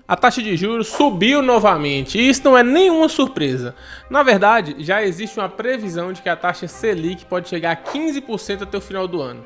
A taxa de juros subiu novamente e isso não é nenhuma surpresa. Na verdade, já existe uma previsão de que a taxa Selic pode chegar a 15% até o final do ano.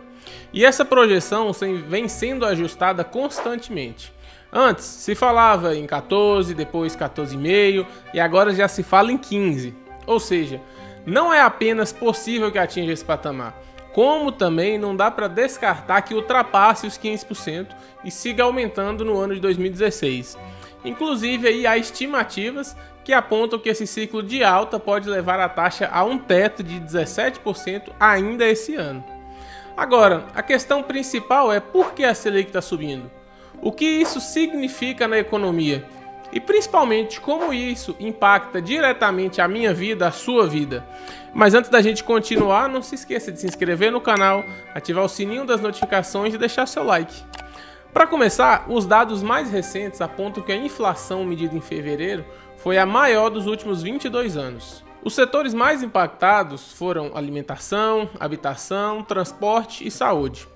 E essa projeção vem sendo ajustada constantemente. Antes se falava em 14, depois 14,5 e agora já se fala em 15. Ou seja, não é apenas possível que atinja esse patamar, como também não dá para descartar que ultrapasse os 15% e siga aumentando no ano de 2016. Inclusive, aí há estimativas que apontam que esse ciclo de alta pode levar a taxa a um teto de 17% ainda esse ano. Agora, a questão principal é por que a Selic está subindo? O que isso significa na economia? E principalmente como isso impacta diretamente a minha vida, a sua vida. Mas antes da gente continuar, não se esqueça de se inscrever no canal, ativar o sininho das notificações e deixar seu like. Para começar, os dados mais recentes apontam que a inflação medida em fevereiro foi a maior dos últimos 22 anos. Os setores mais impactados foram alimentação, habitação, transporte e saúde.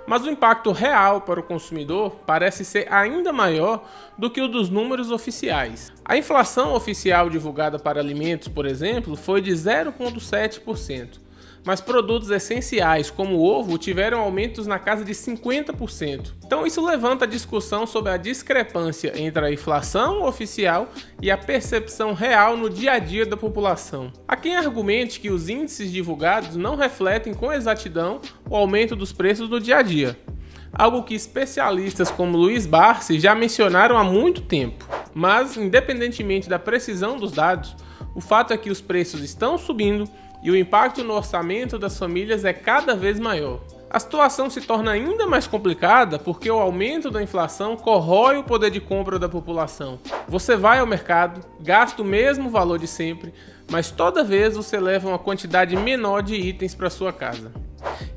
Mas o impacto real para o consumidor parece ser ainda maior do que o dos números oficiais. A inflação oficial divulgada para alimentos, por exemplo, foi de 0,7%, mas produtos essenciais como o ovo tiveram aumentos na casa de 50%. Então isso levanta a discussão sobre a discrepância entre a inflação oficial e a percepção real no dia a dia da população. Há quem argumente que os índices divulgados não refletem com exatidão o aumento dos preços no dia a dia, algo que especialistas como Luiz Barsi já mencionaram há muito tempo. Mas, independentemente da precisão dos dados, o fato é que os preços estão subindo e o impacto no orçamento das famílias é cada vez maior. A situação se torna ainda mais complicada porque o aumento da inflação corrói o poder de compra da população. Você vai ao mercado, gasta o mesmo valor de sempre, mas toda vez você leva uma quantidade menor de itens para sua casa.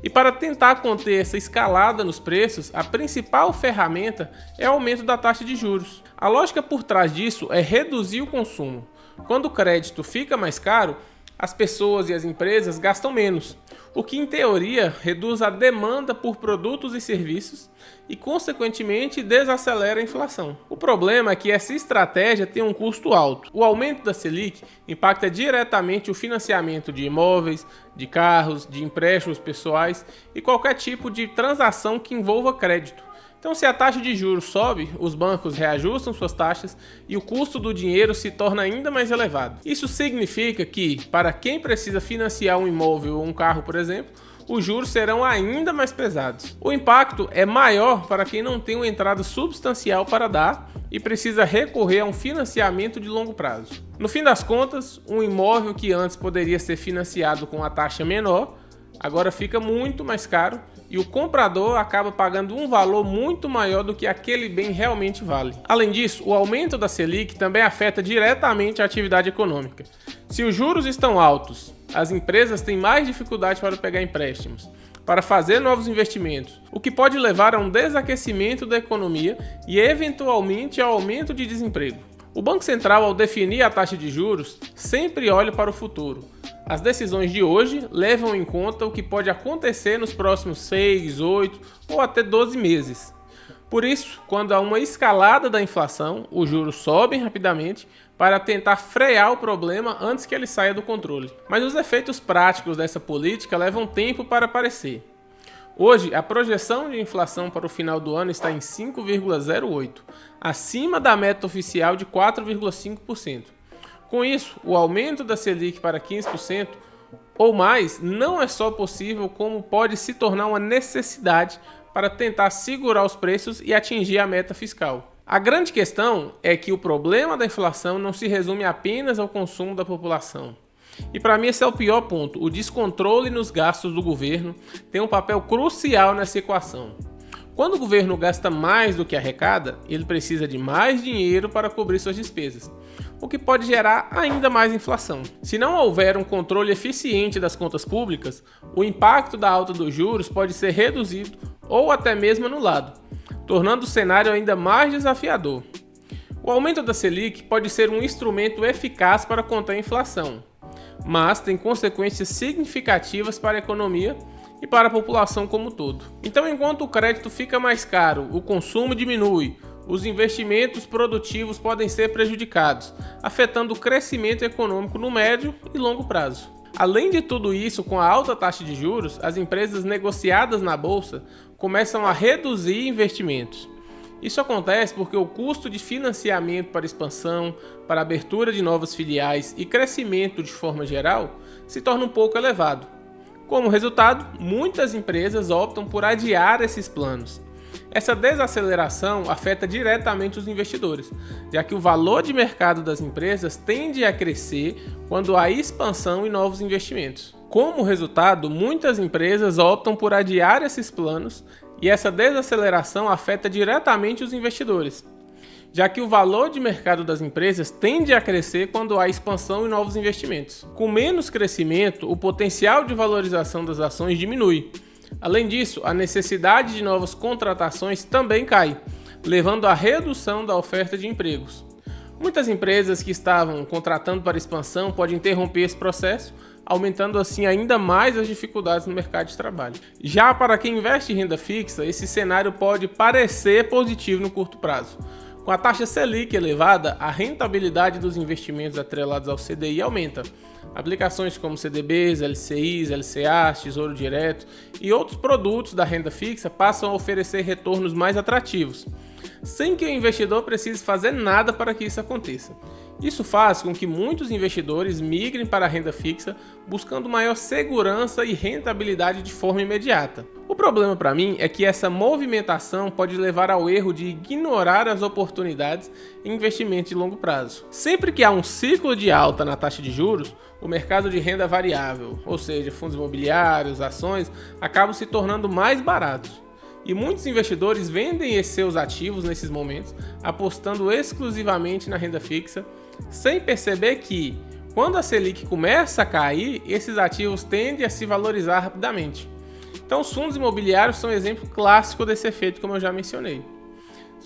E para tentar conter essa escalada nos preços, a principal ferramenta é o aumento da taxa de juros. A lógica por trás disso é reduzir o consumo. Quando o crédito fica mais caro, as pessoas e as empresas gastam menos, o que em teoria reduz a demanda por produtos e serviços e consequentemente desacelera a inflação. O problema é que essa estratégia tem um custo alto. O aumento da Selic impacta diretamente o financiamento de imóveis, de carros, de empréstimos pessoais e qualquer tipo de transação que envolva crédito. Então, se a taxa de juros sobe, os bancos reajustam suas taxas e o custo do dinheiro se torna ainda mais elevado. Isso significa que, para quem precisa financiar um imóvel ou um carro, por exemplo, os juros serão ainda mais pesados. O impacto é maior para quem não tem uma entrada substancial para dar e precisa recorrer a um financiamento de longo prazo. No fim das contas, um imóvel que antes poderia ser financiado com uma taxa menor, agora fica muito mais caro e o comprador acaba pagando um valor muito maior do que aquele bem realmente vale. Além disso, o aumento da Selic também afeta diretamente a atividade econômica. Se os juros estão altos, as empresas têm mais dificuldade para pegar empréstimos, para fazer novos investimentos, o que pode levar a um desaquecimento da economia e eventualmente ao aumento de desemprego. O Banco Central, ao definir a taxa de juros, sempre olha para o futuro. As decisões de hoje levam em conta o que pode acontecer nos próximos 6, 8 ou até 12 meses. Por isso, quando há uma escalada da inflação, os juros sobem rapidamente para tentar frear o problema antes que ele saia do controle. Mas os efeitos práticos dessa política levam tempo para aparecer. Hoje, a projeção de inflação para o final do ano está em 5,08%, acima da meta oficial de 4,5%. Com isso, o aumento da Selic para 15% ou mais não é só possível, como pode se tornar uma necessidade para tentar segurar os preços e atingir a meta fiscal. A grande questão é que o problema da inflação não se resume apenas ao consumo da população. E para mim esse é o pior ponto. O descontrole nos gastos do governo tem um papel crucial nessa equação. Quando o governo gasta mais do que arrecada, ele precisa de mais dinheiro para cobrir suas despesas, o que pode gerar ainda mais inflação. Se não houver um controle eficiente das contas públicas, o impacto da alta dos juros pode ser reduzido ou até mesmo anulado, tornando o cenário ainda mais desafiador. O aumento da Selic pode ser um instrumento eficaz para conter a inflação, mas tem consequências significativas para a economia e para a população como um todo. Então, enquanto o crédito fica mais caro, o consumo diminui, os investimentos produtivos podem ser prejudicados, afetando o crescimento econômico no médio e longo prazo. Além de tudo isso, com a alta taxa de juros, as empresas negociadas na bolsa começam a reduzir investimentos. Isso acontece porque o custo de financiamento para expansão, para abertura de novas filiais e crescimento de forma geral se torna um pouco elevado. Como resultado, muitas empresas optam por adiar esses planos. Essa desaceleração afeta diretamente os investidores, já que o valor de mercado das empresas tende a crescer quando há expansão e novos investimentos. Como resultado, muitas empresas optam por adiar esses planos e essa desaceleração afeta diretamente os investidores, já que o valor de mercado das empresas tende a crescer quando há expansão e novos investimentos. Com menos crescimento, o potencial de valorização das ações diminui. Além disso, a necessidade de novas contratações também cai, levando à redução da oferta de empregos. Muitas empresas que estavam contratando para expansão podem interromper esse processo, aumentando assim ainda mais as dificuldades no mercado de trabalho. Já para quem investe em renda fixa, esse cenário pode parecer positivo no curto prazo. Com a taxa Selic elevada, a rentabilidade dos investimentos atrelados ao CDI aumenta. Aplicações como CDBs, LCIs, LCAs, Tesouro Direto e outros produtos da renda fixa passam a oferecer retornos mais atrativos, sem que o investidor precise fazer nada para que isso aconteça. Isso faz com que muitos investidores migrem para a renda fixa, buscando maior segurança e rentabilidade de forma imediata. O problema para mim é que essa movimentação pode levar ao erro de ignorar as oportunidades em investimento de longo prazo. Sempre que há um ciclo de alta na taxa de juros, o mercado de renda variável, ou seja, fundos imobiliários, ações, acabam se tornando mais baratos. E muitos investidores vendem esses seus ativos nesses momentos, apostando exclusivamente na renda fixa, sem perceber que, quando a Selic começa a cair, esses ativos tendem a se valorizar rapidamente. Então, os fundos imobiliários são um exemplo clássico desse efeito, como eu já mencionei.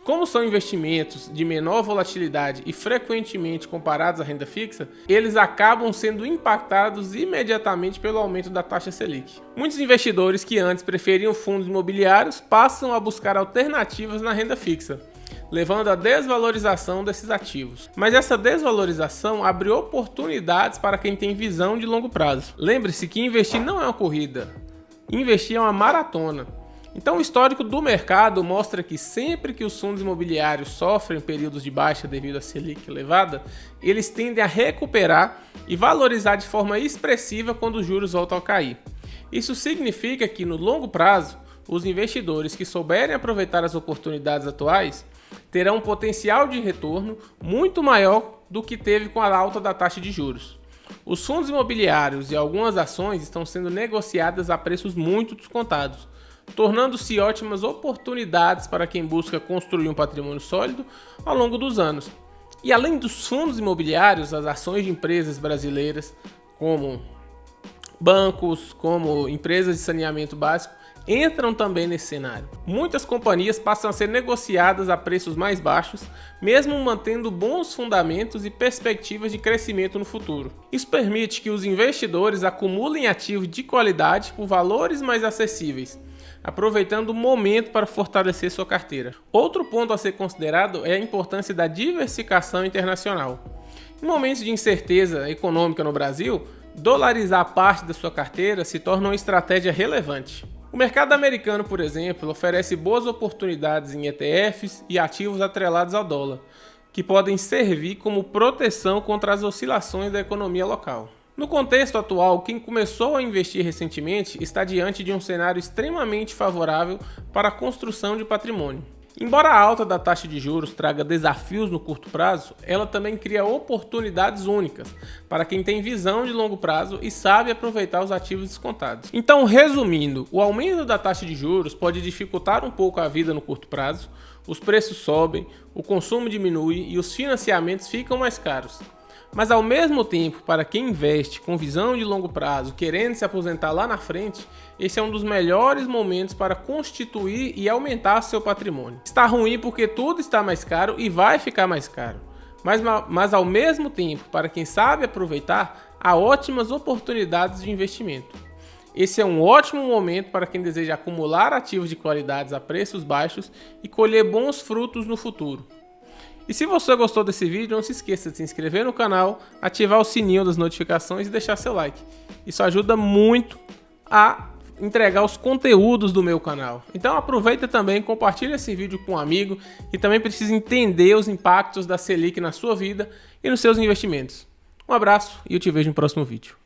Como são investimentos de menor volatilidade e frequentemente comparados à renda fixa, eles acabam sendo impactados imediatamente pelo aumento da taxa Selic. Muitos investidores que antes preferiam fundos imobiliários passam a buscar alternativas na renda fixa, levando à desvalorização desses ativos. Mas essa desvalorização abre oportunidades para quem tem visão de longo prazo. Lembre-se que investir não é uma corrida, investir é uma maratona. Então, o histórico do mercado mostra que sempre que os fundos imobiliários sofrem períodos de baixa devido à Selic elevada, eles tendem a recuperar e valorizar de forma expressiva quando os juros voltam a cair. Isso significa que, no longo prazo, os investidores que souberem aproveitar as oportunidades atuais terão um potencial de retorno muito maior do que teve com a alta da taxa de juros. Os fundos imobiliários e algumas ações estão sendo negociadas a preços muito descontados, tornando-se ótimas oportunidades para quem busca construir um patrimônio sólido ao longo dos anos. E além dos fundos imobiliários, as ações de empresas brasileiras, como bancos, como empresas de saneamento básico, entram também nesse cenário. Muitas companhias passam a ser negociadas a preços mais baixos, mesmo mantendo bons fundamentos e perspectivas de crescimento no futuro. Isso permite que os investidores acumulem ativos de qualidade por valores mais acessíveis, aproveitando o momento para fortalecer sua carteira. Outro ponto a ser considerado é a importância da diversificação internacional. Em momentos de incerteza econômica no Brasil, dolarizar parte da sua carteira se torna uma estratégia relevante. O mercado americano, por exemplo, oferece boas oportunidades em ETFs e ativos atrelados ao dólar, que podem servir como proteção contra as oscilações da economia local. No contexto atual, quem começou a investir recentemente está diante de um cenário extremamente favorável para a construção de patrimônio. Embora a alta da taxa de juros traga desafios no curto prazo, ela também cria oportunidades únicas para quem tem visão de longo prazo e sabe aproveitar os ativos descontados. Então, resumindo, o aumento da taxa de juros pode dificultar um pouco a vida no curto prazo, os preços sobem, o consumo diminui e os financiamentos ficam mais caros. Mas ao mesmo tempo, para quem investe com visão de longo prazo, querendo se aposentar lá na frente, esse é um dos melhores momentos para constituir e aumentar seu patrimônio. Está ruim porque tudo está mais caro e vai ficar mais caro. Mas ao mesmo tempo, para quem sabe aproveitar, há ótimas oportunidades de investimento. Esse é um ótimo momento para quem deseja acumular ativos de qualidades a preços baixos e colher bons frutos no futuro. E se você gostou desse vídeo, não se esqueça de se inscrever no canal, ativar o sininho das notificações e deixar seu like. Isso ajuda muito a entregar os conteúdos do meu canal. Então aproveita também e compartilha esse vídeo com um amigo que também precisa entender os impactos da Selic na sua vida e nos seus investimentos. Um abraço e eu te vejo no próximo vídeo.